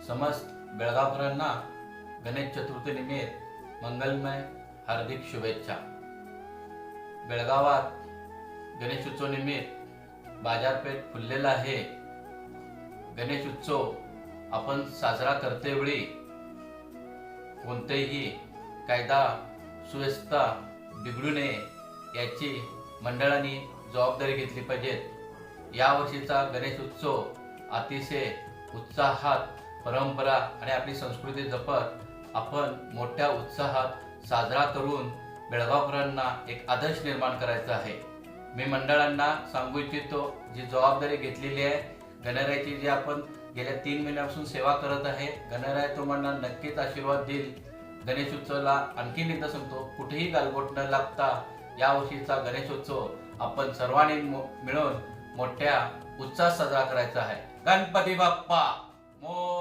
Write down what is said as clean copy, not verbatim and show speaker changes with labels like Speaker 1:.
Speaker 1: समस्त बेळगावकरांना गणेश चतुर्थी निमित्त मंगलमय हार्दिक शुभेच्छा। बेळगावात गणेश उत्सव निमित्त बाजारपेठ फुललेला आहे। गणेश उत्सव आपण साजरा करतेवेळी कोणतेही कायदा सुव्यवस्था बिघडू नये याची मंडळांनी जबाबदारी घेतली पाहिजे। या वर्षीचा गणेश उत्सव अतिशय उत्साहात परंपरा आणि आपली संस्कृती जपत आपण मोठ्या उत्साहात साजरा करून बेळगावकरांना एक आदर्श निर्माण करायचा आहे। मी मंडळांना सांगू इच्छितो, जी जबाबदारी घेतलेली आहे गणरायाची, जी आपण गेल्या 3 महिन्यापासून सेवा करत आहे, गणराय तुम्हाला नक्कीच आशीर्वाद देईल। गणेश उत्सवाला आणखीन एकदा सांगतो, कुठेही गालबोट न लागता या वर्षीचा गणेशोत्सव आपण सर्वांनी मिळून मोठ्या उत्साहात साजरा करायचा आहे। गणपती बाप्पा मोरया।